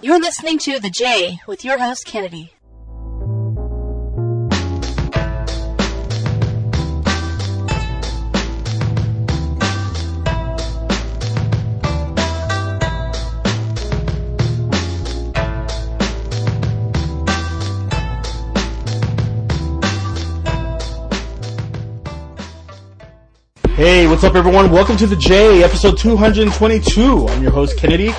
You're listening to The J with your host, Kennedy. Hey, what's up everyone? Welcome to The J, episode 222. I'm your host, Kennedy,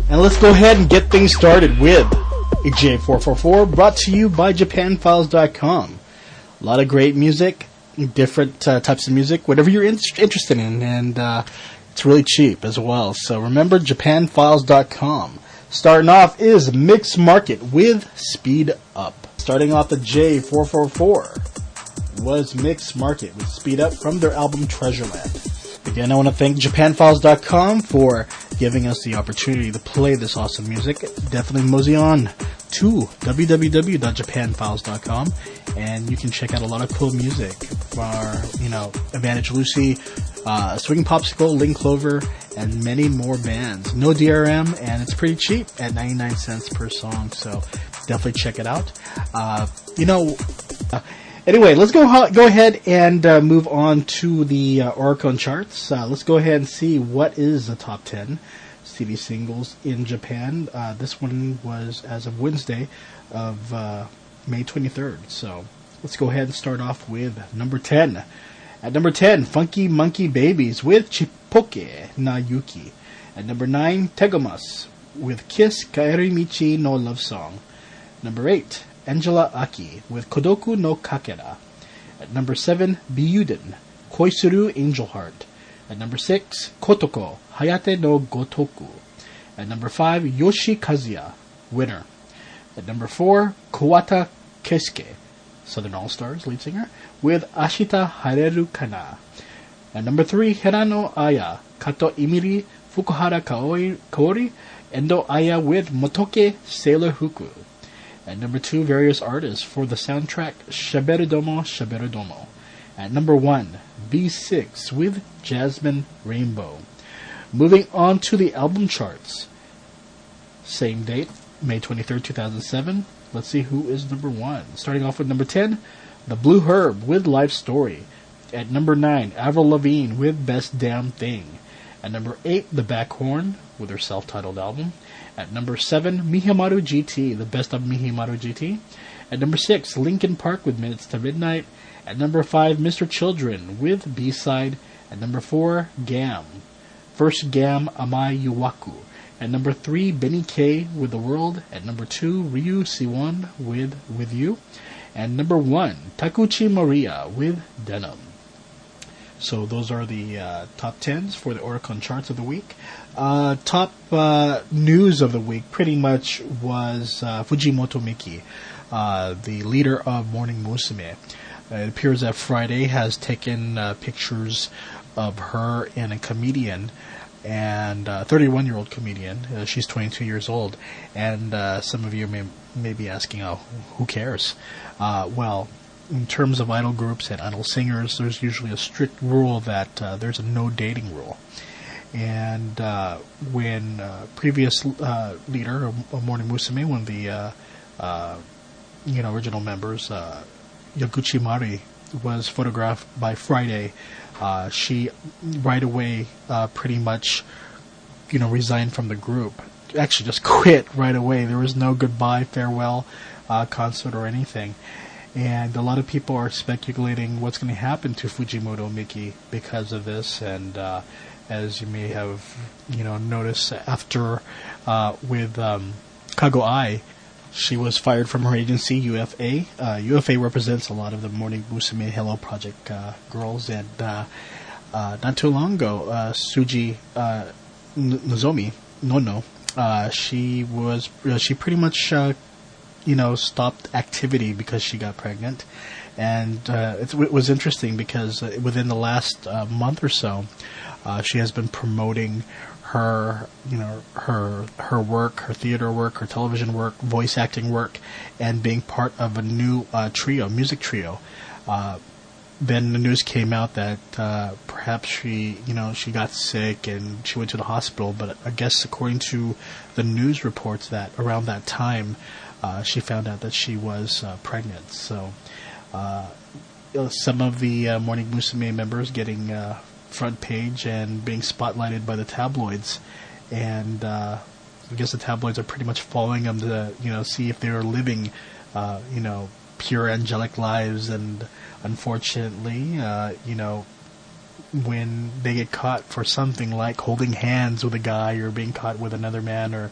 and let's go ahead and get things started with a J444 brought to you by JapanFiles.com. A lot of great music, different types of music, whatever you're interested in, and it's really cheap as well. So remember, JapanFiles.com. Starting off is Mix Market with Speed Up. Starting off the J444. Was Mix Market with Speed Up from their album Treasureland. Again, I want to thank JapanFiles.com for giving us the opportunity to play this awesome music. Definitely mosey on to www.japanfiles.com and you can check out a lot of cool music for, Advantage Lucy, Swing Popsicle, Link Clover, and many more bands. No DRM, and it's pretty cheap at 99 cents per song, so definitely check it out. Anyway, let's go ahead and move on to the Oricon charts. Let's go ahead and see what is the top 10 CD singles in Japan. This one was as of Wednesday of May 23rd. So let's go ahead and start off with number 10. At number 10, Funky Monkey Babies with Chipoke na Yuki. At number 9, Tegomas with Kiss Kaerimichi no Love Song. Number 8, Angela Aki with Kodoku no Kakera. At number 7, Biyuden, Koisuru Angel Heart. At number 6, Kotoko, Hayate no Gotoku. At number 5, Yoshi Kazuya, Winner. At number 4, Kawata Keisuke, Southern All-Stars lead singer, with Ashita Hareru Kana. At number 3, Hirano Aya, Kato Imiri, Fukuhara Kaori, Endo Aya with Motoke Sailor Huku. At number 2, various artists for the soundtrack Shaberudomo Shaberudomo. At number 1, B6 with Jasmine Rainbow. Moving on to the album charts. Same date, May 23rd, 2007. Let's see who is number 1. Starting off with number 10, The Blue Herb with Life Story. At number 9, Avril Lavigne with Best Damn Thing. At number 8, The Backhorn with her self-titled album. At number 7, Mihimaru GT, the best of Mihimaru GT. At number 6, Linkin Park with Minutes to Midnight. At number 5, Mr. Children with B-Side. At number 4, Gam. First Gam Amai Yuwaku. At number 3, Benny K with The World. At number 2, Ryu Siwon with You. And number 1, Takuchi Maria with Denim. So those are the top 10s for the Oricon charts of the week. Top news of the week pretty much was Fujimoto Miki, the leader of Morning Musume. It appears that Friday has taken pictures of her and a comedian, and a 31-year-old comedian. She's 22 years old. And some of you may be asking, who cares? Well, in terms of idol groups and idol singers, there's usually a strict rule that there's a no dating rule. And when previous leader of Morning Musume, one of the original members, Yaguchi Mari, was photographed by Friday, she right away pretty much resigned from the group. Actually, just quit right away. There was no goodbye, farewell concert or anything. And a lot of people are speculating what's going to happen to Fujimoto Miki because of this. And as you may have, noticed after with Kago Ai, she was fired from her agency, UFA. UFA represents a lot of the Morning Musume Hello Project girls. And not too long ago, Suji Nozomi, she pretty much stopped activity because she got pregnant. And it was interesting because within the last month or so, she has been promoting her work, her theater work, her television work, voice acting work, and being part of a new music trio. then the news came out that perhaps she got sick and she went to the hospital. But I guess according to the news reports that around that time, she found out that she was pregnant. So some of the Morning Musume members getting front page and being spotlighted by the tabloids. And I guess the tabloids are pretty much following them to see if they were living pure angelic lives. And unfortunately, when they get caught for something like holding hands with a guy or being caught with another man or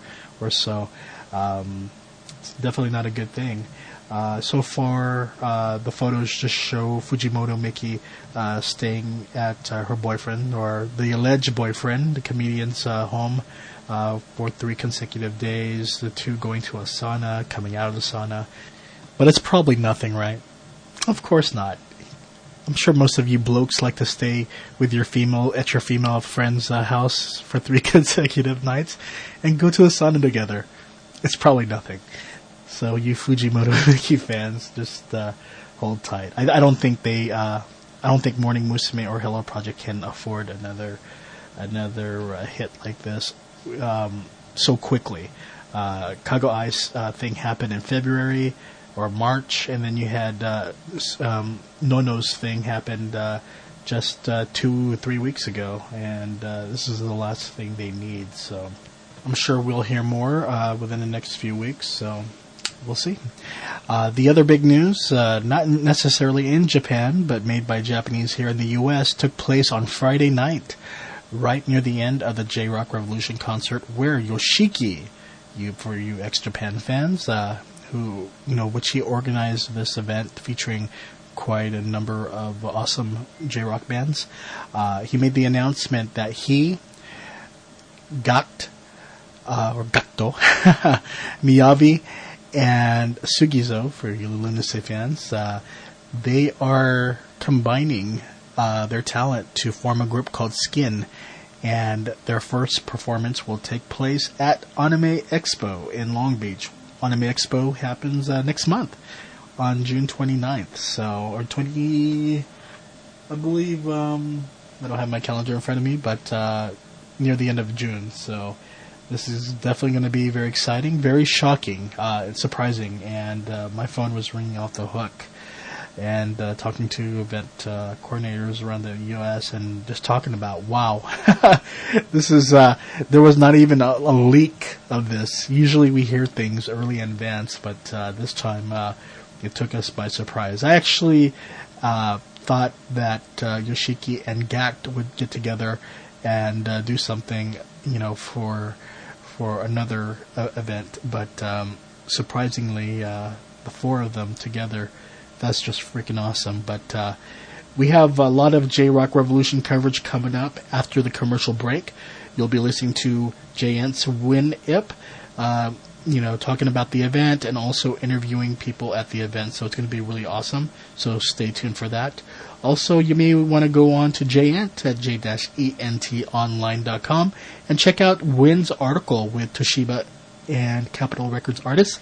so, it's definitely not a good thing. So far, the photos just show Fujimoto Miki staying at her boyfriend, or the alleged boyfriend, the comedian's home for 3 consecutive days, the two going to a sauna, coming out of the sauna. But it's probably nothing, right? Of course not. I'm sure most of you blokes like to stay with your female friend's house for 3 consecutive nights and go to a sauna together. It's probably nothing. So you Fujimoto Miki fans, just hold tight. I don't think Morning Musume or Hello Project can afford another hit like this so quickly. Kago Ice thing happened in February or March, and then you had Nono's thing happened just 2 or 3 weeks ago, and this is the last thing they need. So I'm sure we'll hear more within the next few weeks. So we'll see. The other big news, not necessarily in Japan, but made by Japanese here in the U.S., took place on Friday night, right near the end of the J-Rock Revolution concert, where Yoshiki, for you ex-Japan fans, which he organized this event featuring quite a number of awesome J-Rock bands. He made the announcement that he, Gato, Miyabi, and Sugizo, for you Lunase fans, they are combining their talent to form a group called Skin, and their first performance will take place at Anime Expo in Long Beach. Anime Expo happens next month on June 29th, I believe, I don't have my calendar in front of me, but near the end of June. So this is definitely going to be very exciting, very shocking, it's surprising, and my phone was ringing off the hook. And talking to event coordinators around the U.S. and just talking about, wow, this is, there was not even a leak of this. Usually we hear things early in advance, but this time it took us by surprise. I actually thought that Yoshiki and Gact would get together and do something, for another event, but surprisingly, the 4 of them together, that's just freaking awesome. But we have a lot of J-Rock Revolution coverage coming up after the commercial break. You'll be listening to JN's Win Ip, talking about the event and also interviewing people at the event. So it's going to be really awesome. So stay tuned for that. Also, you may want to go on to JENT at j-entonline.com and check out Win's article with Toshiba and Capitol Records artist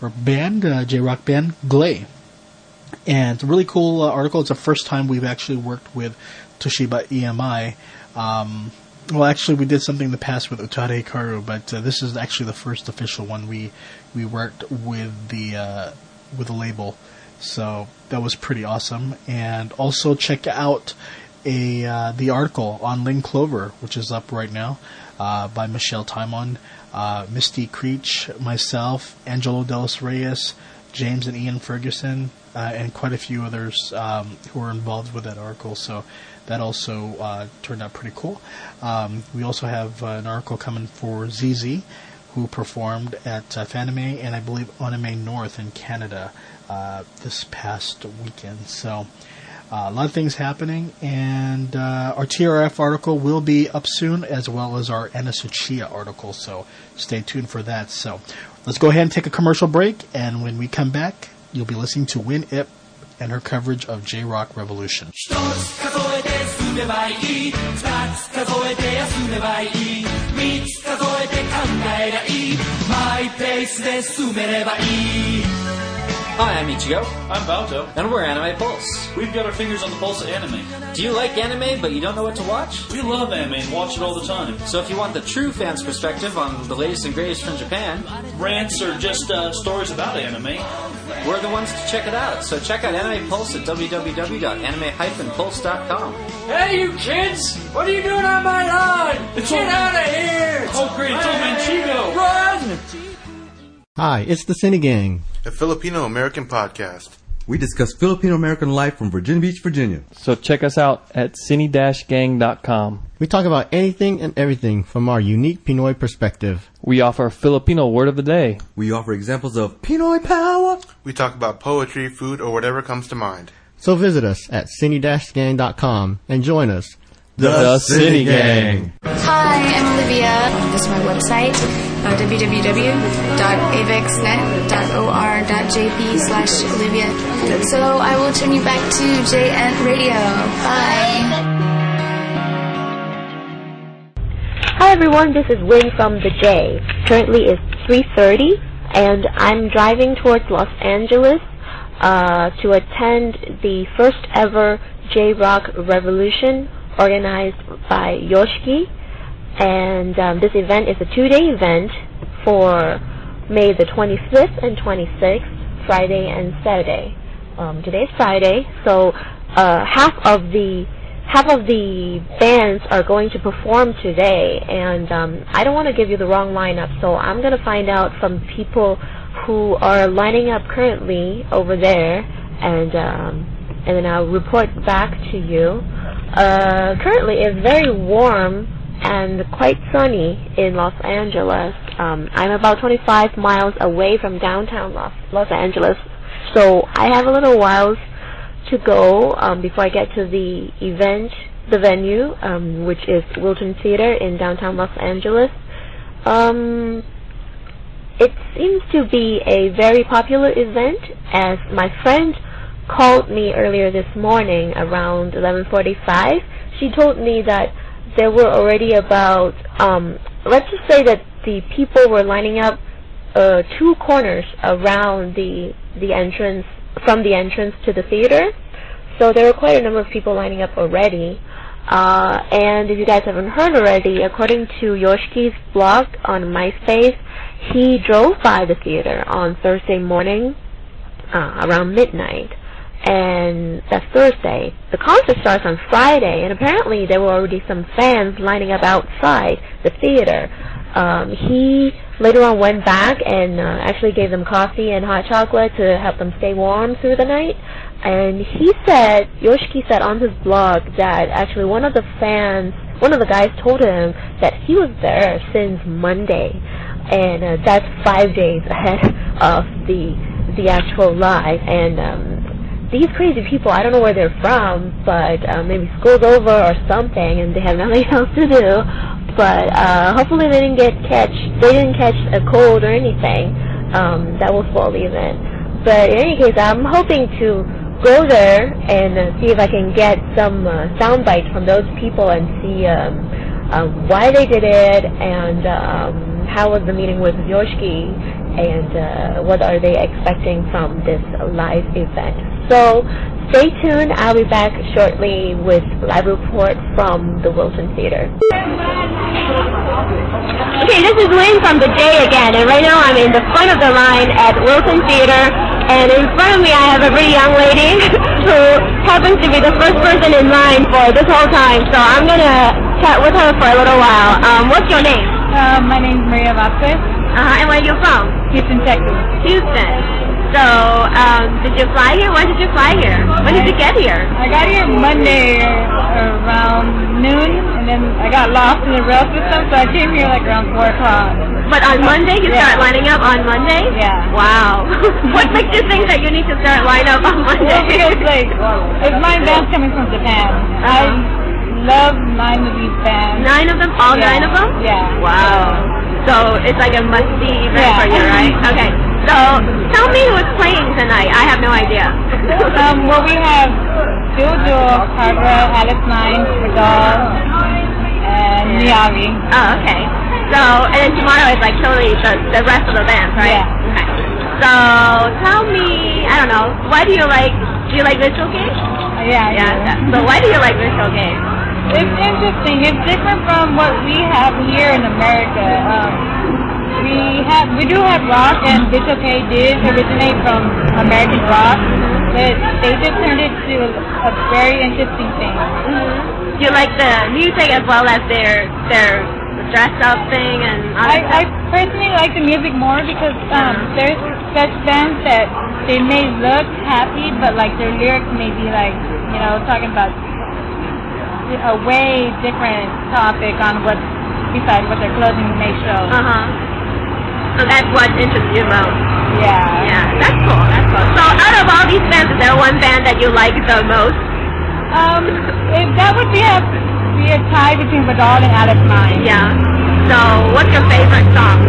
or band, J-Rock band, Glay. And it's a really cool article. It's the first time we've actually worked with Toshiba EMI. Well, actually, we did something in the past with Utare Hikaru, but this is actually the first official one we worked with the label. So that was pretty awesome. And also check out the article on Lynn Clover, which is up right now, by Michelle Timon, Misty Creech, myself, Angelo Delos Reyes, James and Ian Ferguson, and quite a few others who were involved with that article. So that also turned out pretty cool. We also have an article coming for ZZ, who performed at Fanime and I believe Anime North in Canada this past weekend. So a lot of things happening, and our TRF article will be up soon, as well as our Anna Tsuchiya article. So stay tuned for that. So let's go ahead and take a commercial break, and when we come back, you'll be listening to Win Ip and her coverage of J-Rock Revolution. Hi, I'm Ichigo. I'm Balto. And we're Anime Pulse. We've got our fingers on the pulse of anime. Do you like anime but you don't know what to watch? We love anime and watch it all the time. So if you want the true fan's perspective on the latest and greatest from Japan, rants or just stories about anime, we're the ones to check it out. So check out Anime Pulse at www.anime-pulse.com. Hey, you kids! What are you doing on my lawn? Get out of here! Oh great, it's old man Chigo! Run! Hi, it's the Cine Gang, a Filipino-American podcast. We discuss Filipino-American life from Virginia Beach, Virginia. So check us out at cine-gang.com. We talk about anything and everything from our unique Pinoy perspective. We offer Filipino word of the day. We offer examples of Pinoy power. We talk about poetry, food, or whatever comes to mind. So visit us at cine-gang.com and join us. The Cine Gang. Hi, I'm Olivia. This is my website, www.avexnet.or.jp/Olivia. So I will turn you back to JN Radio. Bye. Hi everyone, this is Win from the J. Currently it's 3:30 and I'm driving towards Los Angeles to attend the first ever J-Rock Revolution organized by Yoshiki, and this event is a 2-day event for May the 25th and 26th, Friday and Saturday. Today's Friday, so half of the bands are going to perform today, and I don't want to give you the wrong lineup, so I'm going to find out from people who are lining up currently over there, and then I'll report back to you. Currently it's very warm and quite sunny in Los Angeles. I'm about 25 miles away from downtown Los Angeles, so I have a little while to go before I get to the venue, which is Wilton Theater in downtown Los Angeles. It seems to be a very popular event, as my friend called me earlier this morning around 11:45. She told me that there were already about, let's just say that the people were lining up 2 corners around the entrance, from the entrance to the theater. So there were quite a number of people lining up already. And if you guys haven't heard already, according to Yoshiki's blog on MySpace, he drove by the theater on Thursday morning around midnight. And that's Thursday. The concert starts on Friday, and apparently there were already some fans lining up outside the theater. He later on went back and actually gave them coffee and hot chocolate to help them stay warm through the night. And Yoshiki said on his blog that actually one of the guys told him that he was there since Monday, and that's 5 days ahead of the actual live. And these crazy people, I don't know where they're from, but maybe school's over or something, and they have nothing else to do. But hopefully they didn't catch a cold or anything that will spoil the event. But in any case, I'm hoping to go there and see if I can get some sound bites from those people and see why they did it, and how was the meeting with Yoshiki, and what are they expecting from this live event. So stay tuned. I'll be back shortly with live report from the Wilton Theater. Okay, this is Lynn from the J again, and right now I'm in the front of the line at Wilton Theater, and in front of me I have a very young lady who happens to be the first person in line for this whole time, so I'm going to chat with her for a little while. What's your name? My name's Maria Vasquez. And where are you from? Houston, Texas. Houston. So, did you fly here? When did you fly here? When did you get here? I got here Monday around noon, and then I got lost in the rail system, so I came here like around 4 o'clock. But on Monday, you start lining up on Monday? Yeah. Wow. What makes you think that you need to start lining up on Monday? Well, because, it's 9 bands coming from Japan. I love 9 of these bands. 9 of them? All 9 of them? Yeah. Wow. So, it's like a must-see event for you, right? Okay. So, tell me who's playing tonight. I have no idea. Well, we have Jojo, Barbara, Alice 9, Vidal, and Miyavi. Oh, okay. So, and then tomorrow is like totally the rest of the band, right? Yeah. Okay. So tell me, I don't know, why do you like virtual games? Yeah. So why do you like virtual games? It's interesting. It's different from what we have here in America. We do have rock, and virtual game did originate from American rock, but they just turned it to a very interesting thing. Do you like the music as well as their dress up thing and all that I personally like the music more because there's such bands that they may look happy, but like their lyrics may be like, talking about a way different topic on besides what their clothing may show. So that's what interests you most. Yeah, that's cool. So out of all these bands, is there one band that you like the most? That would be a tie between Badal and Alex Mine. Yeah. So what's your favorite song?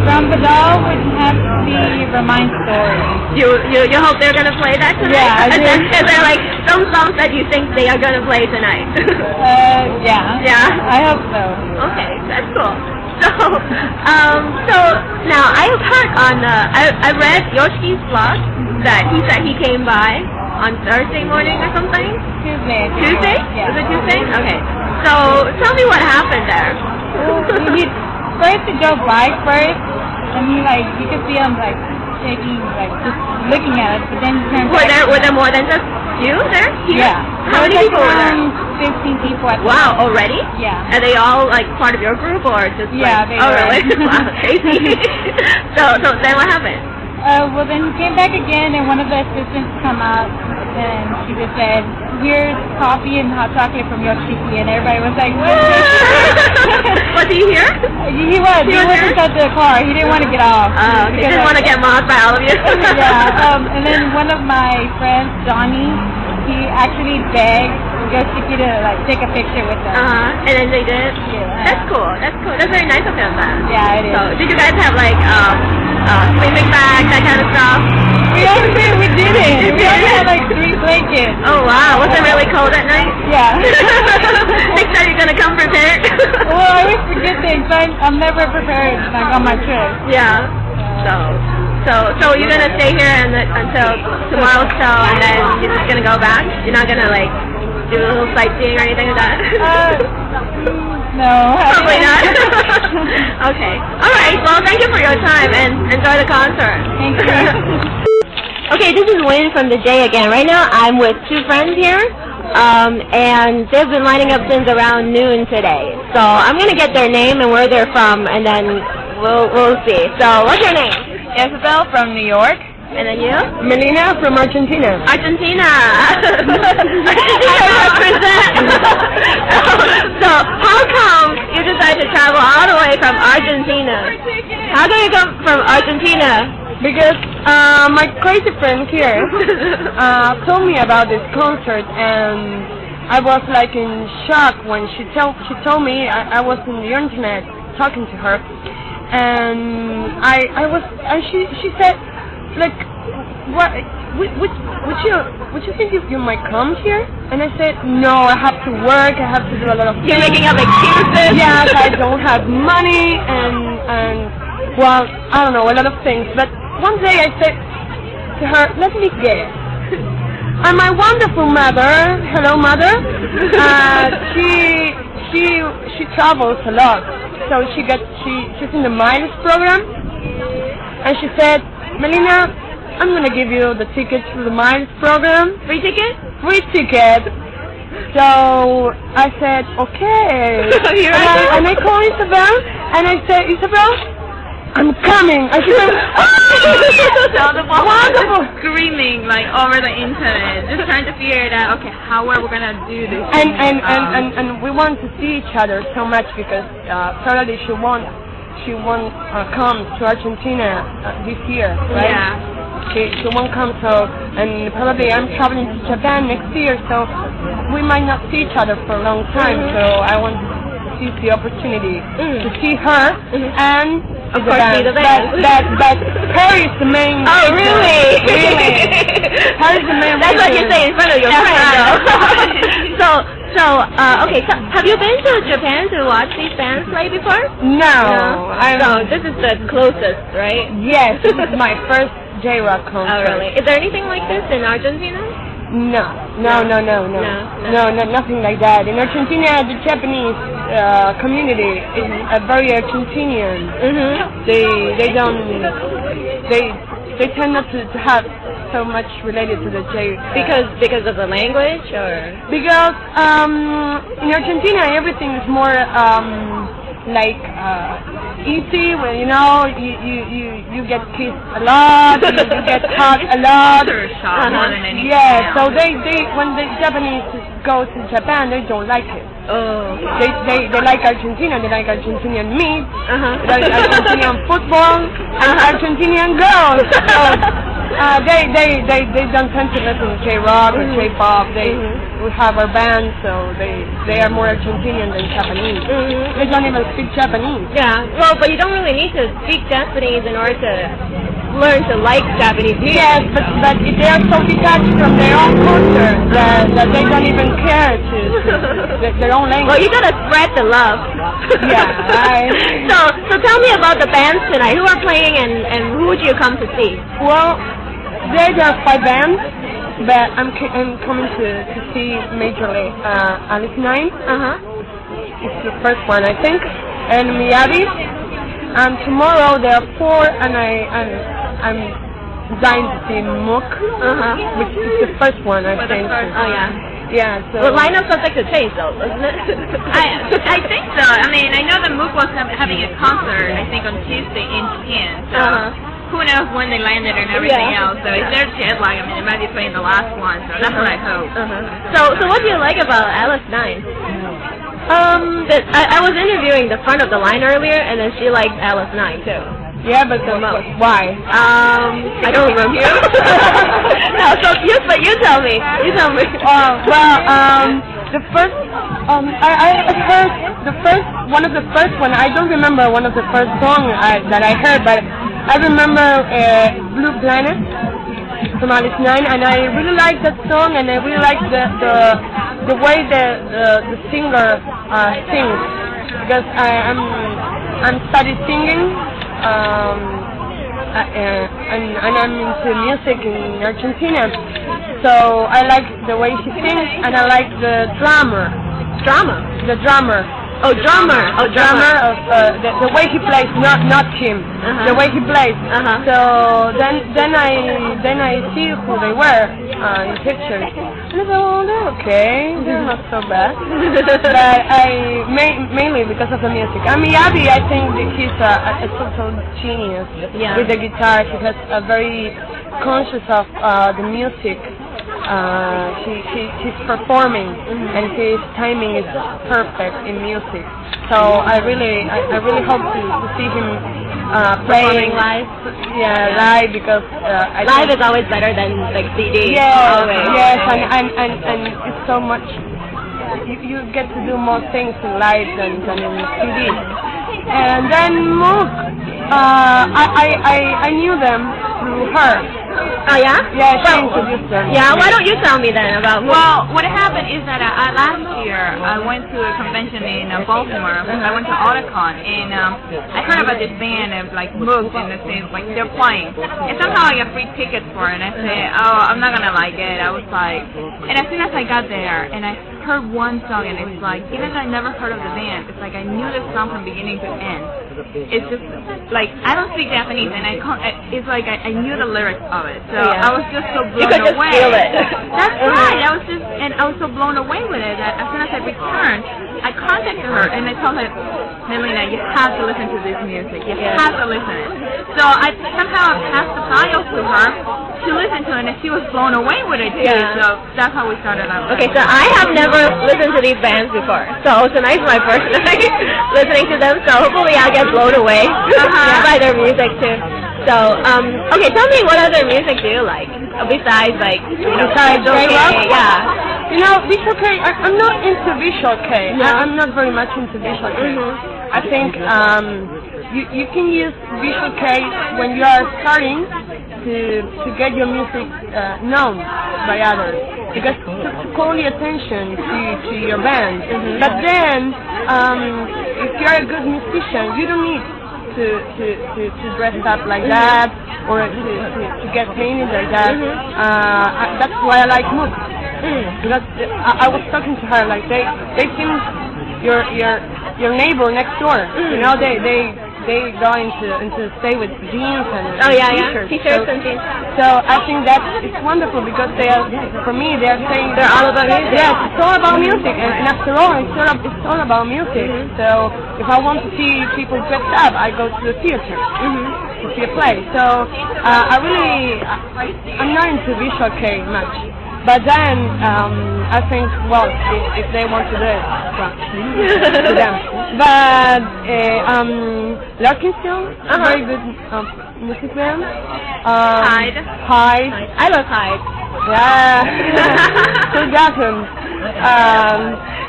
From Badal would have to be Remind Story. You hope they're gonna play that tonight? Yeah, I do. Is there like some songs that you think they are gonna play tonight? Yeah. Yeah? I hope so. Okay, that's cool. So now I have heard I read Yoshi's blog that he said he came by on Thursday morning or something? Tuesday? Was Yeah. it Tuesday? Okay. So tell me what happened there. He drove by first, and you could see him shaking, just looking at us, but then he turned back. Were there more than just you there? Yeah. How many people were there? 15 people. Wow, already? Yeah. Are they all part of your group or just Yeah, they oh were. Really? Wow, crazy. so then what happened? Well, then he came back again, and one of the assistants come out, and she just said, "Here's coffee and hot chocolate from Yoshiki," and everybody was like, "What?" Was he here? He was. He was inside the car. He didn't want to get off. He didn't want to get mobbed by all of you. Yeah. And then one of my friends, Johnny, he actually begged Yoshiki to take a picture with them. And then they did? Yeah. That's cool. That's very nice of him then. Yeah, it is. So did you guys have sleeping bags, that kind of stuff? We didn't. We only had 3 blankets. Oh wow, was it really cold at night? Yeah. Next time you're gonna come prepared? Well, I always forget things. I'm never prepared on my trip. Yeah. So you're gonna stay here until tomorrow's show, and then you're just gonna go back? You're not gonna do a little sightseeing or anything like that? No. Probably not. Okay. All right. Well, thank you for your time and enjoy the concert. Thank you. Okay, this is Wynn from the J again. Right now, I'm with 2 friends here, and they've been lining up since around noon today. So I'm gonna get their name and where they're from, and then we'll see. So what's your name? Isabel from New York. And then you? Melina from Argentina. Argentina. Represent. So how come you decided to travel all the way from Argentina? How come you come from Argentina? Because my crazy friend here told me about this concert, and I was in shock when she told me. I was on the internet talking to her, and she said, what would you think if you might come here? And I said, no, I have to work, I have to do a lot of things. You're making up excuses? Yes, I don't have money, and well, I don't know, a lot of things. But one day I said to her, let me guess. And my wonderful mother, hello mother, she travels a lot. So she's in the Miles program, and she said, Melina, I'm gonna give you the ticket to the Miles program. Free ticket? Free ticket. So I said, okay. And I called Isabel, and I said, Isabel, I'm coming. And she said, so the both wonderful. Screaming over the internet, just trying to figure it out. Okay, how are we gonna do this? And we want to see each other so much because probably she won't come to Argentina this year, right? Yeah. She won't come, and probably I'm traveling to Japan next year, so we might not see each other for a long time. So I want to seize the opportunity to see her and of course see the band. But her is the main. Oh really? Really? Her is the main. That's what you say in front of your friend, though. So, okay, so have you been to Japan to watch these bands play before? No. So this is the closest, right? Yes, this is my first J-Rock concert. Oh, really? Is there anything like this in Argentina? No, nothing like that. In Argentina, the Japanese community is very Argentinian. They tend not to have so much related to the J. Because of the language, or because in Argentina everything is more like easy. Well, you get kissed a lot, you get hugged a lot. More than anything. Yeah, so they when the Japanese go to Japan, they don't like it. Oh. They like Argentina. They like Argentinian meat. They like Argentinian football and Argentinian girls. So they don't tend to listen to J-Rock or J-pop. We have our band, so they are more Argentinian than Japanese. They don't even speak Japanese. Yeah, well, but you don't really need to speak Japanese in order to learn to like Japanese music. Yes, but they are so detached from their own culture that they don't even care to their own language. Well, you gotta spread the love. Yeah, right. So tell me about the bands tonight. Who are playing and who would you come to see? Well, there are 5 bands, but I'm coming to see majorly Alice 9. It's the first one, I think, and Miyabi. And tomorrow there are 4, and I'm dying to see Mook, which is the first one, I think. Oh, yeah. Yeah, so... Well, lineup's subject to change, though, isn't it? I think so. I mean, I know that Mook was having a concert, I think, on Tuesday in Japan. So who knows when they landed and everything else. So if they're jet lag, I mean, they might be playing the last one. So that's what I hope. So what do you like about Alice 9? I was interviewing the front of the line earlier, and then she liked Alice 9 too. Yeah, but why? I don't remember. No, so you tell me. The first, I heard one of the first one. I don't remember one of the first songs that I heard, but I remember Blue Planet from Alice 9, and I really liked that song, and I really liked the way the singer sings, because I'm studying singing, and I'm into music in Argentina, so I like the way she sings, and I like the drummer. The drummer. Oh, drummer. The way he plays, not him. The way he plays. So then I see who they were in pictures, and I thought, oh, they're okay. They're not so bad. But mainly because of the music. I mean, Abby, I think that he's a total genius with the guitar. He has a very conscious of the music. He's performing, and his timing is perfect in music. So I really hope to see him playing live. Yeah, live, because live is always better than like CD. Yes, and it's so much. You get to do more things in live than in CD. And then Mook, I knew them through her. Oh, yeah? Yeah, she introduced them. Yeah, why don't you tell me then about Mook? Well, what happened is that last year I went to a convention in Baltimore. I went to Otakon, and I heard about this band of like Mook, and they say like they're playing. And somehow I got free tickets for it, and I said, oh, I'm not gonna like it. I was like, and as soon as I got there, and I heard one song, and it's like, even though I never heard of the band, it's like I knew the song from beginning to end. It's just like, I don't speak Japanese, and it's like I knew the lyrics of it. So I was just so blown away. You could just feel it. That's right. I was so blown away with it that as soon as I returned, I contacted her and I told her, Melina, you have to listen to this music. You have to listen. So I somehow passed the file to her to listen to it, and she was blown away with it too. Yeah. So that's how we started out. Okay, so I have never listened to these bands before. So tonight's my first night listening to them. So hopefully I'll get blown away by their music too. So, okay, tell me what other music do you like? Besides, like, besides J-Rock? Yeah. You know, Visual K, I'm not into Visual K. No. I'm not very much into Visual K. I think you can use Visual K when you are starting to get your music known by others, because to call the attention to your band. But then, if you're a good musician, you don't need to dress up like that or to get painted like that. That's why I like MOOC. Because I was talking to her, like they seem your neighbor next door. You know, they go into stay with jeans and t-shirts and jeans. So I think that it's wonderful because for me they're saying they're all about music. Yes, it's all about music, and after all, it's all about music. So if I want to see people dressed up, I go to the theater to see a play. So I'm not into visual kei much. But then, I think, well, if they want to do it, well, to them. But, Larkinson, very good music band. Hyde. I love Hyde. Yeah. Who doesn't?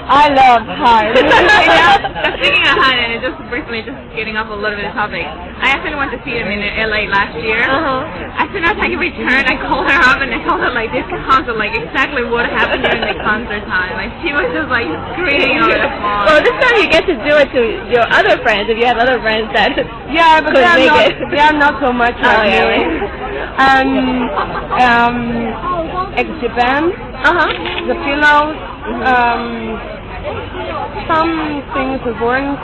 I love Hyde. Speaking of Hyde, and just briefly, just getting off a little bit of topic, I actually went to see him in LA last year. As soon as I returned, I called her up and I told her, like, this concert, like, exactly what happened during the concert time. Like, she was just, like, screaming over the phone. Well, this time you get to do it to your other friends, if you have other friends that but they are not so much like me. Japan, the Pillows, some things of Orange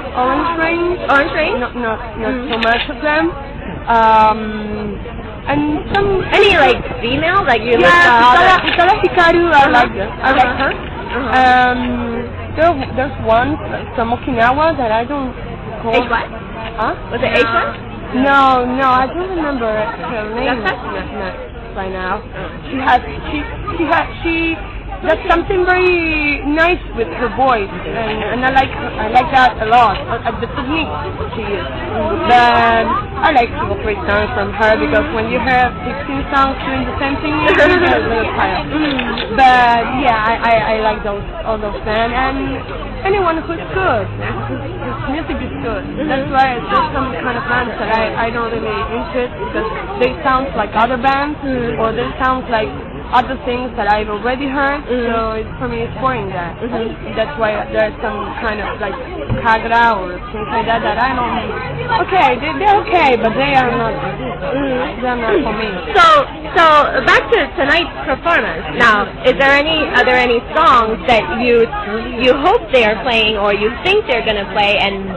Rain. Orange Rain? Not so much of them. And any like female, like you Isara Hikaru, I like her. There's one from Okinawa that I don't recall. H1? Was it H1? No, I don't remember her name right now. She does something very nice with her voice, and I like that a lot. The technique she uses. But I like to operate songs from her because when you have 16 songs doing the same thing, you get a little tired. But yeah, I like all those bands, and anyone who's good, whose music is good. That's why there's some kind of bands that I don't really interest because they sound like other bands or they sound like other things that I've already heard, so for me it's boring that. That's why there's some kind of like kagra or things like that I don't. Okay, they're okay, but they are not. They're not for me. So back to tonight's performance. Now, are there any songs that you hope they are playing or you think they're gonna play, and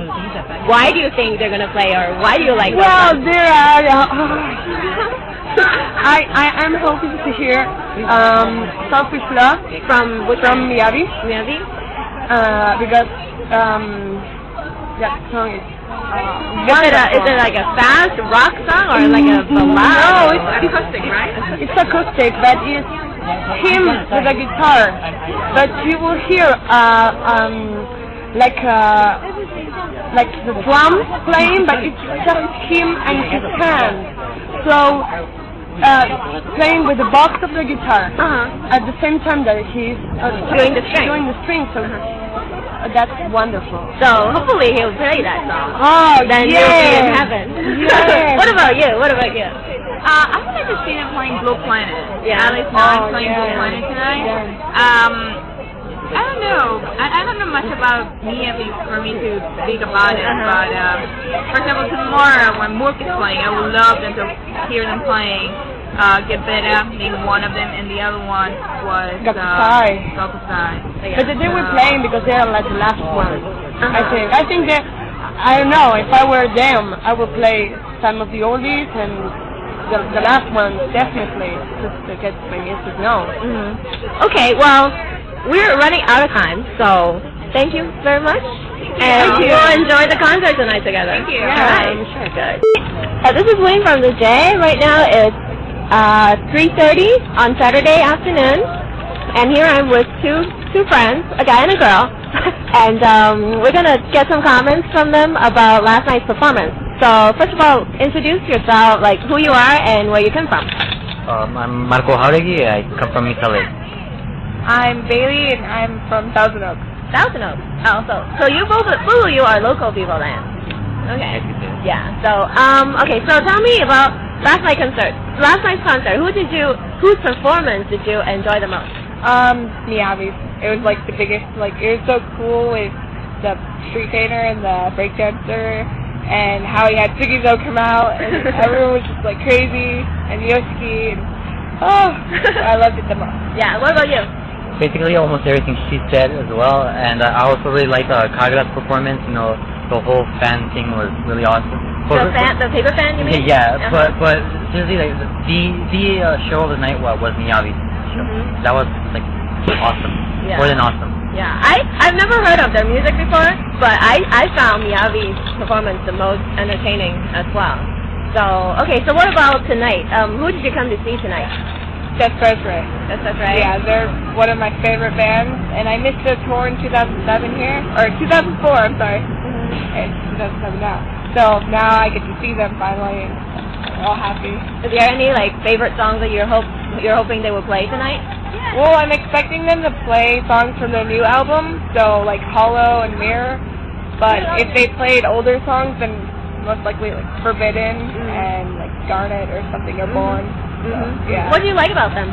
why do you think they're gonna play, or why do you like them? Well, there are. I am hoping to hear Selfish Love from Miyabi. Because that song is is it like a fast rock song or like a ballad? No, it's acoustic, right? It's acoustic, but it's him with a guitar. But you will hear like the drums playing, but it's just him and his hand. So playing with the box of the guitar at the same time that he's doing the string. So that's wonderful. So hopefully he'll play that song. Oh, then you'll be in heaven. Yes. What about you? I think I've just seen him playing Blue Planet. Alice Nine playing Blue Planet tonight. I don't know. I don't know much about me, at least for me to speak about it. But for example, tomorrow when MOOC is playing, I would love them to hear them playing Get Better, maybe one of them, and the other one was Gakusai. But they were playing because they are like the last one. I think that, I don't know, if I were them, I would play some of the oldies and the last one definitely, just to get my music known. Okay, well, we're running out of time, so thank you very much. And we'll enjoy the concert tonight together. Thank you. All right. Sure. Good. This is Wayne from the J. Right now it's 3:30 on Saturday afternoon, and here I'm with two friends, a guy and a girl, and we're gonna get some comments from them about last night's performance. So first of all, introduce yourself, like who you are and where you come from. I'm Marco Jauregui. I come from Italy. I'm Bailey, and I'm from Thousand Oaks. Thousand Oaks. Oh, so you both of you are local people then. Okay. Yeah. So okay. So tell me about last night's concert. Whose performance did you enjoy the most? Miyabi's. It was like the biggest. Like it was so cool with the street skater and the breakdancer, and how he had Sugizo come out, and everyone was just like crazy, and Yoshiki, and I loved it the most. Yeah, what about you? Basically, almost everything she said as well, and I also really liked Kagura's performance. You know, the whole fan thing was really awesome. The paper fan, you mean? Yeah, but seriously, like the show of the night was Miyavi's show. That was like awesome, more than awesome. Yeah, I've never heard of their music before, but I found Miyavi's performance the most entertaining as well. So, okay, so what about tonight? Who did you come to see tonight? That's right. Yeah, they're one of my favorite bands, and I missed their tour in 2007 here, or 2004, I'm sorry. It's 2007 now. So now I get to see them finally, and I'm all happy. Is there any like favorite songs that you're hoping they will play tonight? Well, I'm expecting them to play songs from their new album, so like Hollow and Mirror. But if they played older songs, then most likely like Forbidden and like Garnet or something are Born. So, yeah. What do you like about them?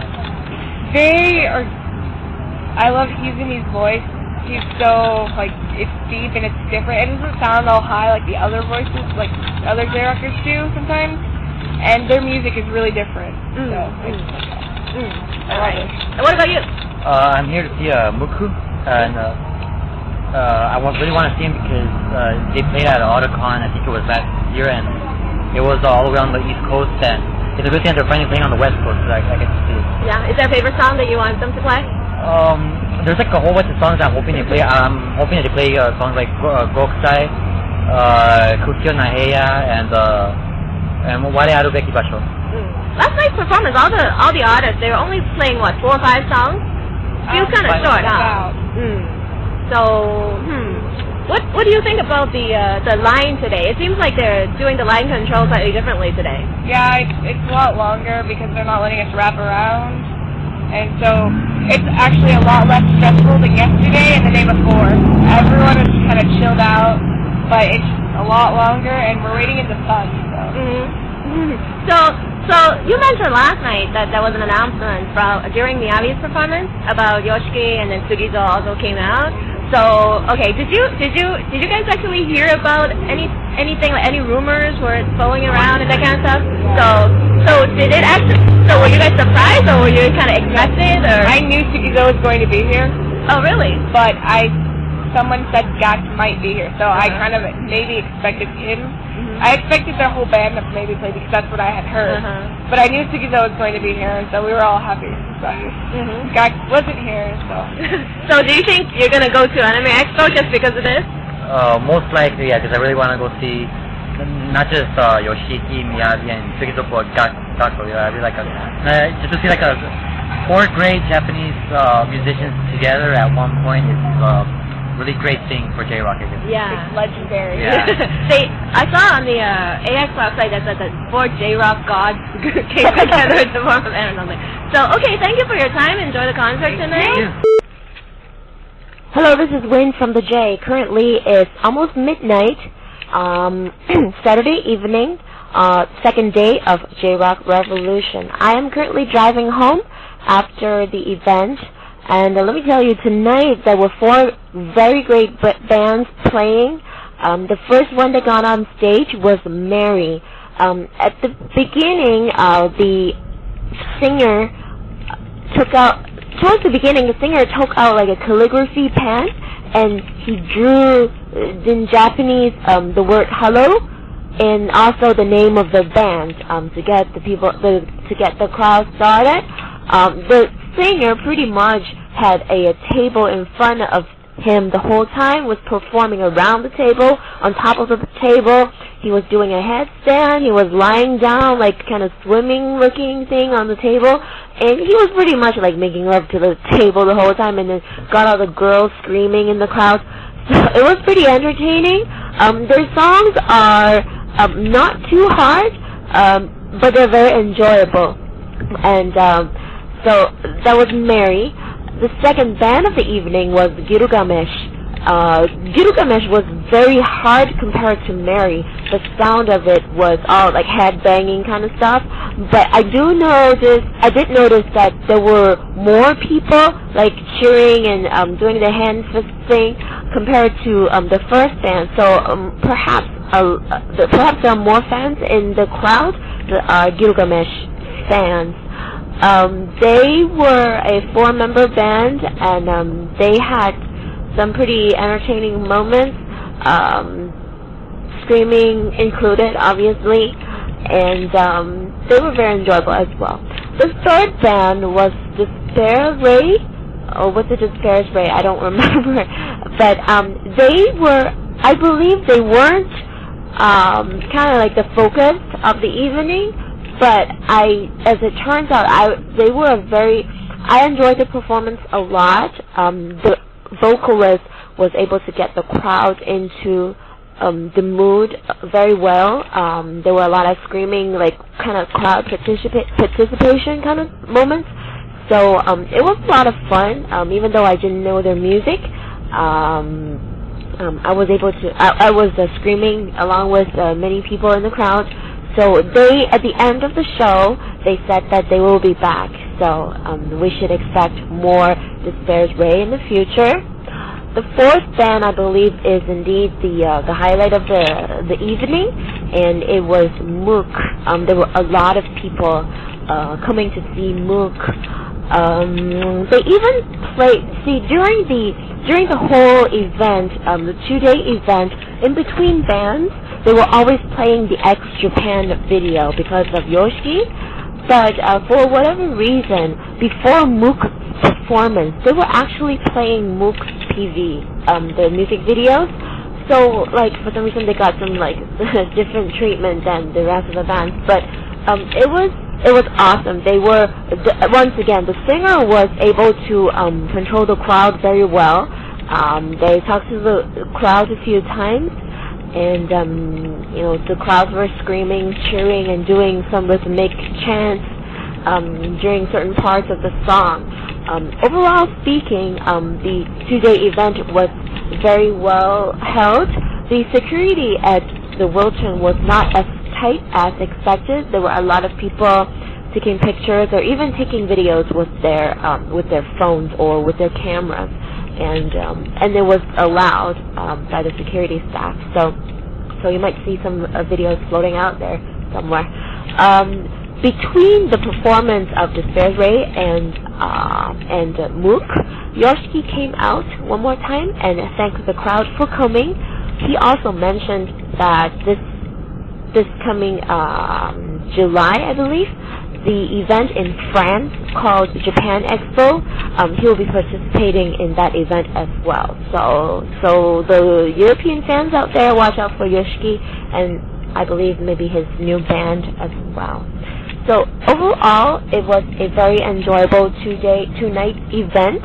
I love Izumi's voice. He's so like it's deep and it's different. It doesn't sound all high like the other voices, like other J-rockers do sometimes. And their music is really different. So it's Alright. What about you? I'm here to see Muku, and I really want to see him because they played at Otakon, I think it was last year, and it was all the way on the East Coast, and it's a good thing that they're finally playing on the West Coast, so I get to see it. Yeah, is there a favorite song that you want them to play? There's like a whole bunch of songs I'm hoping they play. I'm hoping that they play songs like Gokusai, Kukyo Naheya, and Ware Arubeki Basho. Last night's performance, all the artists, they were only playing, what, 4 or 5 songs? Feels kind of short, huh? So, what do you think about the line today? It seems like they're doing the line control slightly differently today. Yeah, it's a lot longer because they're not letting us wrap around. And so, it's actually a lot less stressful than yesterday and the day before. Everyone is kind of chilled out, but it's a lot longer, and we're waiting in the sun, so... So you mentioned last night that there was an announcement during Miyavi's performance about Yoshiki, and then Sugizo also came out. So okay, did you guys actually hear about anything like any rumors were flowing around and that kind of stuff? So did it actually? So were you guys surprised, or were you kind of expected? Or I knew Sugizo was going to be here. Oh really? But someone said Gak might be here, so I kind of maybe expected him. I expected their whole band to maybe play because that's what I had heard. But I knew Sugizo was going to be here, and so we were all happy. Gak wasn't here, so. So do you think you're going to go to Anime Expo just because of this? Most likely, yeah, because I really want to go see not just Yoshiki, Miyavi, and Sugizo, but Gak. I really like just to see like 4 great Japanese musicians together at one point is really great thing for J-Rock, I guess. Yeah. It's legendary. Yeah. I saw on the AX website that said that 4 J-Rock gods came together to form an band or something. So, okay, thank you for your time. Enjoy the concert tonight. Hello, this is Wayne from the J. Currently, it's almost midnight, Saturday evening, second day of J-Rock Revolution. I am currently driving home after the event. And let me tell you, tonight there were 4 very great bands playing. The first one that got on stage was Mary. At the beginning, the singer took out like a calligraphy pen, and he drew in Japanese the word hello, and also the name of the band to get the crowd started. The singer pretty much had a table in front of him the whole time, was performing around the table, on top of the table. He was doing a headstand, he was lying down, like kind of swimming looking thing on the table, and he was pretty much like making love to the table the whole time, and then got all the girls screaming in the crowd. So it was pretty entertaining. Their songs are not too hard, but they're very enjoyable. And so that was Mary. The second band of the evening was Gilgamesh. Gilgamesh was very hard compared to Mary. The sound of it was all like head banging kind of stuff. But I did notice that there were more people like cheering and doing the hand fist thing compared to the first band. So perhaps perhaps there are more fans in the crowd that are Gilgamesh fans. They were a 4-member band, and they had some pretty entertaining moments, screaming included, obviously, and they were very enjoyable as well. The third band was Despair Ray, or was it Despair's Ray? I don't remember, but they were, I believe they weren't kind of like the focus of the evening, but as it turns out, they were I enjoyed the performance a lot. The vocalist was able to get the crowd into the mood very well. There were a lot of screaming, like kind of crowd participation kind of moments. So it was a lot of fun. Even though I didn't know their music, I was able to. I was screaming along with many people in the crowd. So they, at the end of the show, they said that they will be back. So we should expect more Despair's Ray in the future. The fourth band, I believe, is indeed the highlight of the evening, and it was Mook. There were a lot of people coming to see Mook. They even played. See, during the whole event, the 2-day event, in between bands, they were always playing the X Japan video because of Yoshi. But for whatever reason, before Mook's performance, they were actually playing Mook's PV, the music videos. So, like, for some reason, they got some like different treatment than the rest of the bands. But it was awesome. They were once again, the singer was able to control the crowd very well. They talked to the crowd a few times. And, the crowds were screaming, cheering, and doing some rhythmic chants during certain parts of the song. Overall speaking, the 2-day event was very well held. The security at the Wilton was not as tight as expected. There were a lot of people taking pictures or even taking videos with their phones or with their cameras. And it was allowed by the security staff. So you might see some videos floating out there somewhere. Between the performance of Despair Ray and Mook, Yoshiki came out one more time and thanked the crowd for coming. He also mentioned that this coming July, I believe, the event in France called Japan Expo, he will be participating in that event as well. So the European fans out there, watch out for Yoshiki, and I believe maybe his new band as well. So overall, it was a very enjoyable 2-night event,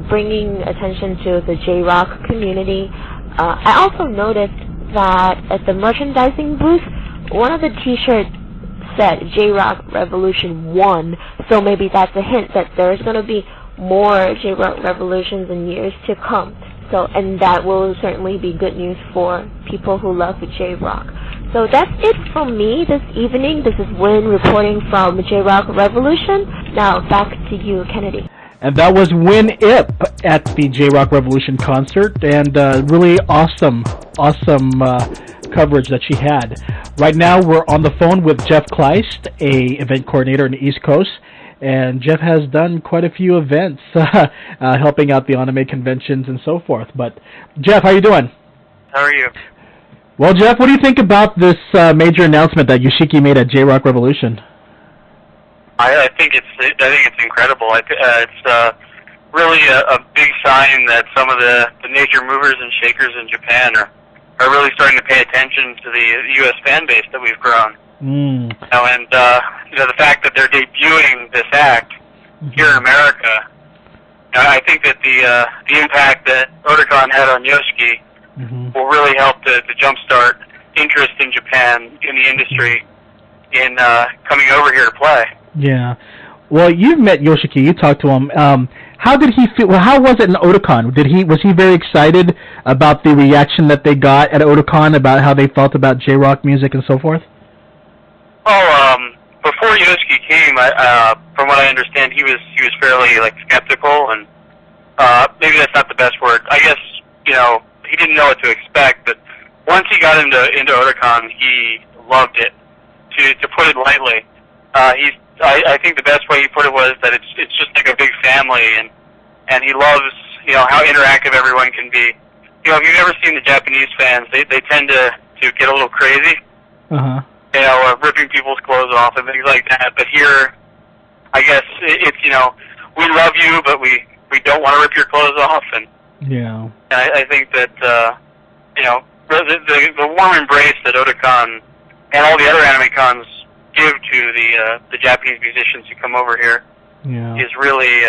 bringing attention to the J-Rock community. I also noticed that at the merchandising booth, one of the T-shirts said J-Rock Revolution 1, so maybe that's a hint that there's going to be more J-Rock Revolutions in years to come. And that will certainly be good news for people who love J-Rock. So that's it from me this evening. This is Wynn reporting from J-Rock Revolution. Now back to you, Kennedy. And that was Win Ip at the J-Rock Revolution concert, and really awesome coverage that she had. Right now we're on the phone with Jeff Kleist, a event coordinator in the East Coast, and Jeff has done quite a few events helping out the anime conventions and so forth. But Jeff, how you doing? How are you? Well, Jeff, what do you think about this major announcement that Yoshiki made at J-Rock Revolution? I think it's incredible. It's really a big sign that some of the major movers and shakers in Japan are really starting to pay attention to the U.S. fan base that we've grown. And the fact that they're debuting this act here in America, I think that the impact that Otakon had on Yoshiki will really help to jumpstart interest in Japan, in the industry, in coming over here to play. Yeah. Well, you've met Yoshiki. You talked to him. How did he feel? Well, how was it in Otakon? Was he very excited about the reaction that they got at Otakon about how they felt about J-Rock music and so forth? Oh, before Yoshiki came, from what I understand, he was fairly skeptical, and maybe that's not the best word. I guess he didn't know what to expect, but once he got into Otakon, he loved it. To put it lightly, I think the best way he put it was that it's just like a big family, and he loves how interactive everyone can be. If you've ever seen the Japanese fans, they tend to get a little crazy. Ripping people's clothes off and things like that. But here, I guess it's we love you, but we don't want to rip your clothes off, and I think that the warm embrace that Otakon and all the other anime cons give to the Japanese musicians who come over here is really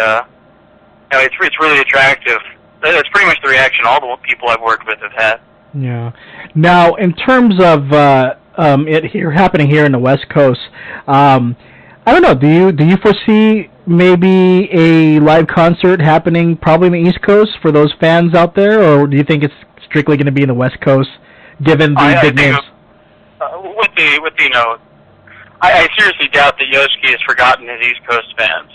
it's really attractive. That's pretty much the reaction all the people I've worked with have had. Yeah. Now, in terms of it happening here in the West Coast, I don't know. Do you foresee maybe a live concert happening probably in the East Coast for those fans out there, or do you think it's strictly going to be in the West Coast, given the big names? I seriously doubt that Yoshiki has forgotten his East Coast fans.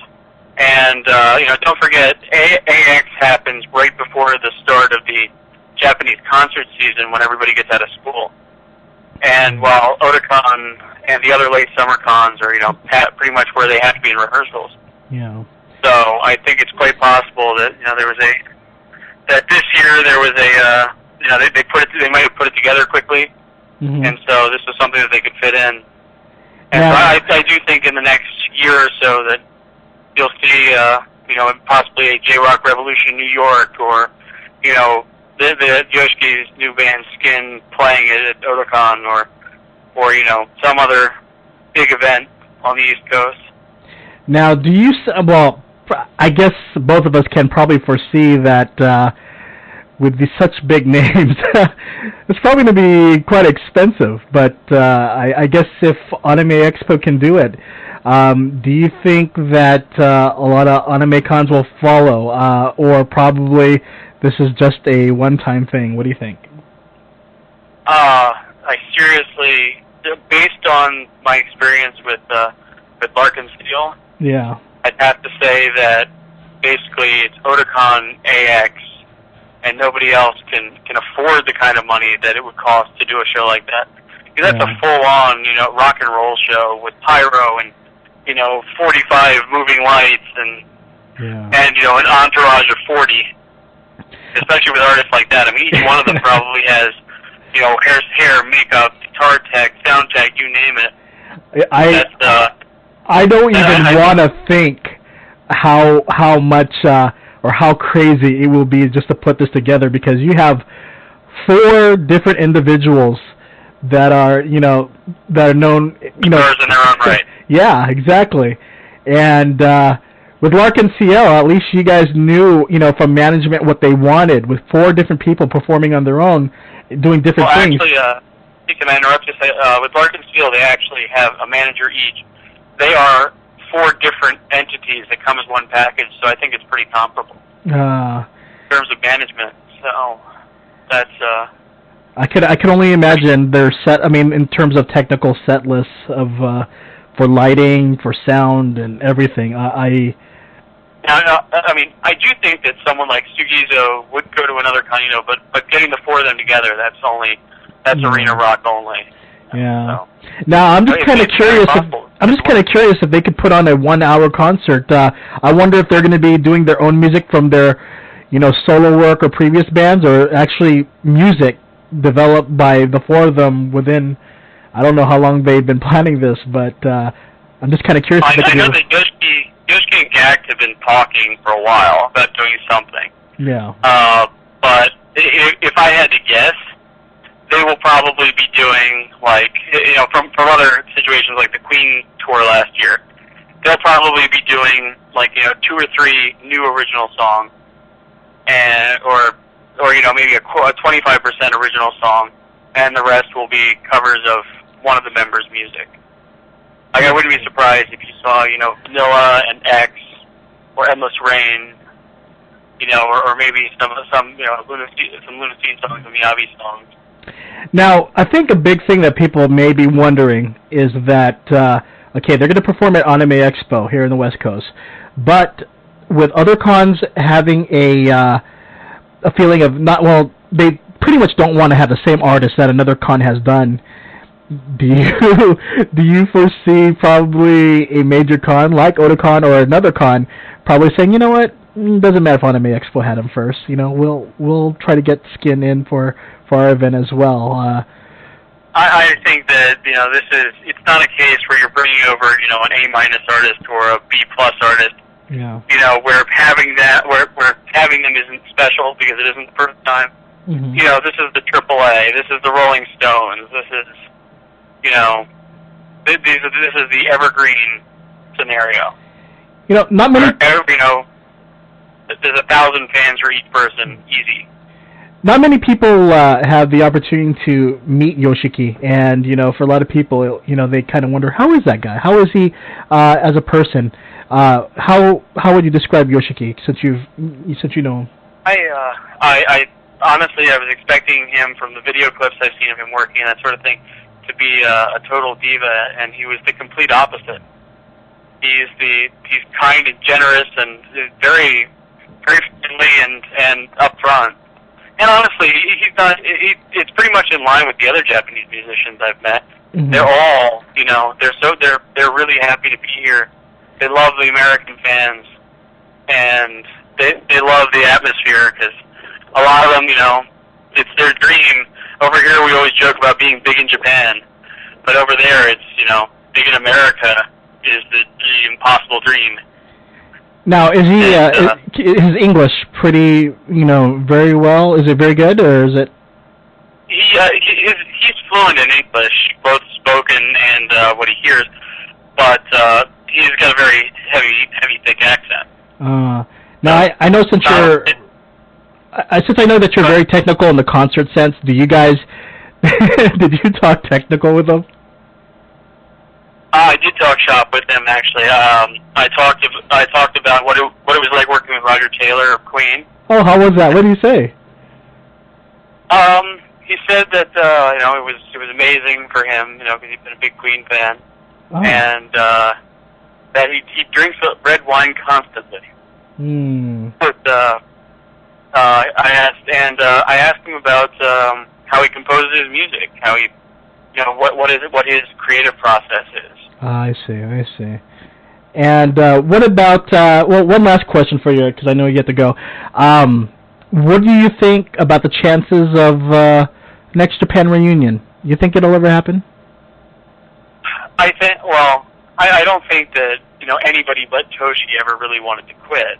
And, don't forget, AX happens right before the start of the Japanese concert season when everybody gets out of school. And while Otakon and the other late summer cons are, pretty much where they have to be in rehearsals. Yeah. So I think it's quite possible that, that this year there was they might have put it together quickly. Mm-hmm. And so this was something that they could fit in. And so I do think in the next year or so that you'll see, possibly a J-Rock Revolution New York, or, the Yoshiki's new band Skin playing it at Otakon, or some other big event on the East Coast. Now, I guess both of us can probably foresee that with such big names, it's probably going to be quite expensive, but I guess if Anime Expo can do it, do you think that a lot of anime cons will follow, or probably this is just a one-time thing? What do you think? I seriously, based on my experience with Larkin Steel, I'd have to say that basically it's Otakon AX, and nobody else can afford the kind of money that it would cost to do a show like that. Because that's a full-on, rock and roll show with pyro and 45 moving lights and an entourage of 40. Especially with artists like that. I mean, each one of them probably has, hair, makeup, guitar tech, sound tech, you name it. I don't even want to think how much or how crazy it will be just to put this together, because you have 4 different individuals that are known, stars in their own right. Yeah, exactly. And with Larkin CL, at least you guys knew, from management what they wanted, with 4 different people performing on their own, doing different things. Actually, can I interrupt you? With Larkin CL, they actually have a manager each. They are 4 different entities that come as one package, so I think it's pretty comparable in terms of management. So that's. I could only imagine their set. I mean, in terms of technical set lists of for lighting, for sound, and everything. I do think that someone like Sugizo would go to another con, but getting the 4 of them together, that's arena rock only. Yeah. So. Now I'm just kind of curious. If they could put on a 1-hour concert. I wonder if they're going to be doing their own music from their, solo work or previous bands, or actually music developed by the 4 of them within. I don't know how long they've been planning this, but I'm just kind of curious. I know that Yoshiki and Gact have been talking for a while about doing something. Yeah. But if I had to guess, they will probably be doing, from other situations like the Queen tour last year, they'll probably be doing, 2 or 3 new original songs, or maybe a 25% original song, and the rest will be covers of one of the members' music. I wouldn't be surprised if you saw, Vanilla and X, or Endless Rain, or maybe some Lunacy songs and Miyabi songs. Now, I think a big thing that people may be wondering is that, they're going to perform at Anime Expo here in the West Coast, but with other cons having a feeling of they pretty much don't want to have the same artist that another con has done. Do you foresee probably a major con like Otakon or another con probably saying, you know what, doesn't matter if Anime Expo had him first. You know, we'll try to get skin in for our event as well. I think that it's not a case where you're bringing over an A- artist or a B+ artist. Yeah. Where having them isn't special because it isn't the first time. Mm-hmm. This is the AAA. This is the Rolling Stones. This is this is the evergreen scenario. Not many. There's 1,000 fans for each person, easy. Not many people have the opportunity to meet Yoshiki, and for a lot of people, they kind of wonder, how is that guy? How is he as a person? How would you describe Yoshiki since you know him? I honestly, I was expecting him from the video clips I've seen of him working and that sort of thing to be a total diva, and he was the complete opposite. He's kind and generous and very, very friendly and upfront. And honestly, it's pretty much in line with the other Japanese musicians I've met. Mm-hmm. They're all, they're really happy to be here. They love the American fans, and they love the atmosphere because a lot of them, it's their dream. Over here, we always joke about being big in Japan, but over there, it's big in America is the impossible dream. Now, is he his English pretty, very well? Is it very good, or is it? He's fluent in English, both spoken and what he hears, but he's got a very heavy, thick accent. Now, I know since I know that you're very technical in the concert sense, do you guys did you talk technical with him? I did talk shop with him actually. I talked about what it was like working with Roger Taylor of Queen. Oh, how was that? What did he say? He said that it was amazing for him, because he'd been a big Queen fan, and that he drinks red wine constantly. But I asked him about how he composes his music, how he, what his creative process is. I see. And what about, one last question for you, because I know you have to go. What do you think about the chances of next Japan reunion? You think it'll ever happen? I don't think that, anybody but Toshi ever really wanted to quit.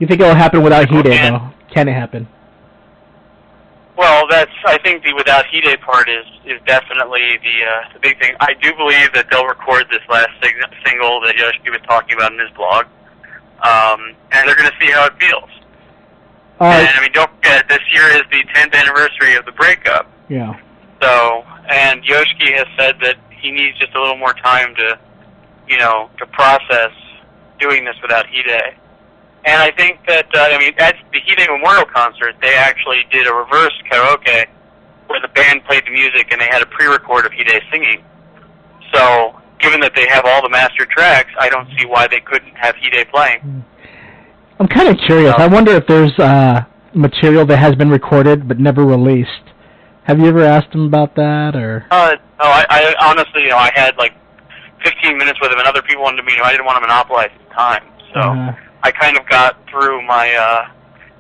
You think it'll happen without Hide, though? Can it happen? Well, I think the without Hide part is definitely the big thing. I do believe that they'll record this last single that Yoshiki was talking about in his blog, and they're going to see how it feels. And don't forget, this year is the 10th anniversary of the breakup. Yeah. So, and Yoshiki has said that he needs just a little more time to process doing this without Hide. And I think that, at the Hide Memorial concert, they actually did a reverse karaoke where the band played the music and they had a pre-record of Hide singing. So, given that they have all the master tracks, I don't see why they couldn't have Hide playing. I'm kind of curious. I wonder if there's material that has been recorded but never released. Have you ever asked him about that, or? No, I honestly, I had like 15 minutes with him, and other people wanted to meet him. I didn't want to monopolize his time, so I kind of got through my.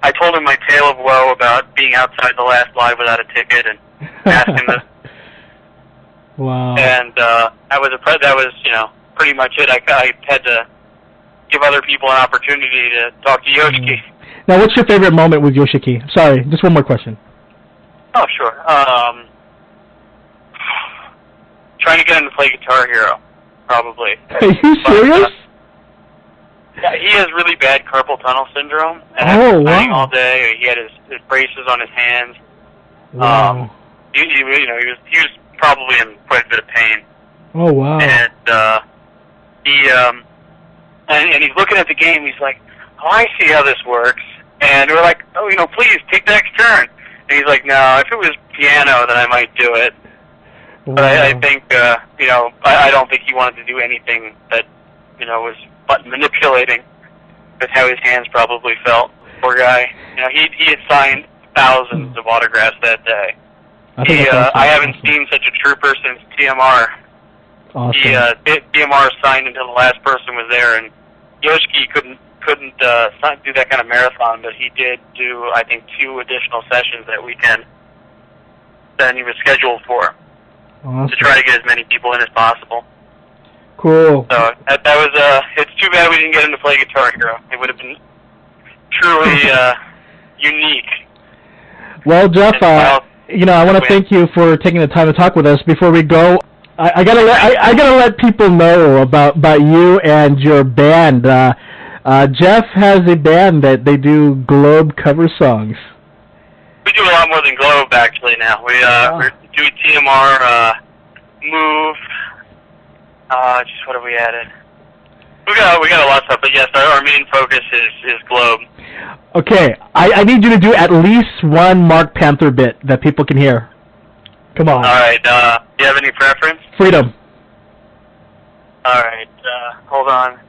I told him my tale of woe about being outside the last live without a ticket, and asked him this. Wow. And that was pretty much it. I had to give other people an opportunity to talk to Yoshiki. Now, what's your favorite moment with Yoshiki? Sorry, just one more question. Oh, sure. Trying to get him to play Guitar Hero, probably. Are you serious? Yeah, he has really bad carpal tunnel syndrome, and playing all day. He had his braces on his hands. Wow. He was probably in quite a bit of pain. Oh wow! And and he's looking at the game. He's like, "Oh, I see how this works." And we're like, "Oh, please take the next turn." And he's like, "No, if it was piano, then I might do it." Wow. But I think, I don't think he wanted to do anything that, was button manipulating. That's how his hands probably felt. Poor guy. He had signed thousands of autographs that day. I haven't seen such a trooper since TMR. Awesome. TMR signed until the last person was there, and Yoshiki couldn't do that kind of marathon, but he did do, I think, 2 additional sessions that weekend than he was scheduled for. Awesome. To try to get as many people in as possible. Cool. So that was it's too bad we didn't get him to play Guitar Hero. It would have been truly unique. Well, Jeff, I want to thank you for taking the time to talk with us. Before we go, I gotta let people know about you and your band. Jeff has a band that they do Globe cover songs. We do a lot more than Globe actually now. We're doing TMR, Move. Just what have we added? We got a lot of stuff, but yes, our main focus is Globe. Okay, I need you to do at least one Mark Panther bit that people can hear. Come on. All right. Do you have any preference? Freedom. All right. Hold on.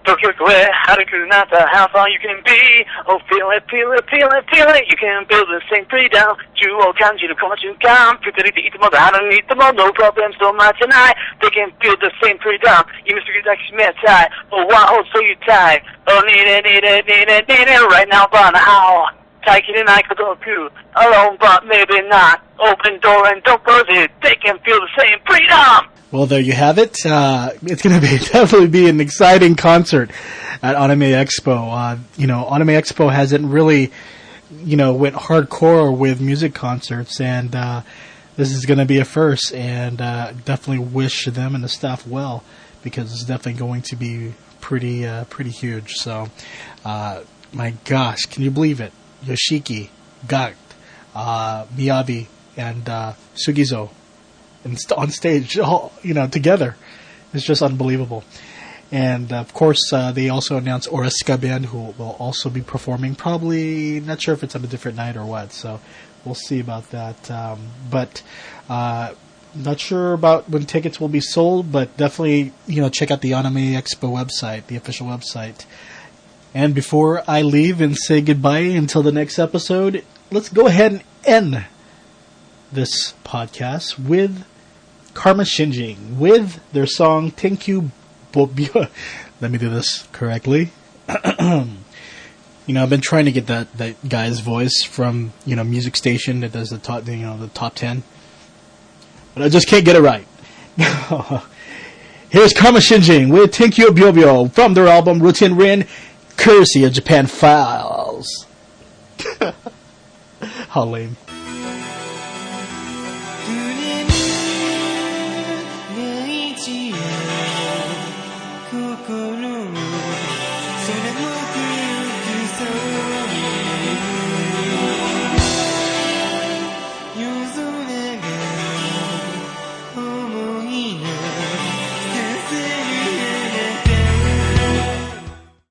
Tokyo Square, Haraku Nata, how far you can be. Oh, feel it, feel it, feel it, feel it. You can build the same freedom. 中央感じるこの瞬間。二人でいつもだ、腹にいつも no problem, そう待ちない。They can feel the same freedom. 夢すぎ抱きしめたい。Oh, one hold so you tight. Oh, need it, need it, need it, need it. Right now, but how? 耐えきれないことを食う。Alone, but maybe not. Open door and don't close it. They can feel the same freedom. Well, there you have it. It's going to definitely be an exciting concert at Anime Expo. Anime Expo hasn't really, went hardcore with music concerts, and this is going to be a first. And definitely wish them and the staff well, because it's definitely going to be pretty huge. So, my gosh, can you believe it? Yoshiki, Gakt, Miyabi, and Sugizo. And on stage, together. It's just unbelievable. And, of course, they also announced Oreska Band, who will also be performing. Probably, not sure if it's on a different night or what, so we'll see about that. But not sure about when tickets will be sold, but definitely, check out the Anime Expo website, the official website. And before I leave and say goodbye until the next episode, let's go ahead and end this podcast with Karma Shinjin with their song Tenkyu Bobyo. Let me do this correctly. I've been trying to get that guy's voice from music station that does the top the top 10, but I just can't get it right. Here's Karma Shinjin with Tenkyu Bobyo from their album Routine Rin, courtesy of Japan Files. How lame. 心それも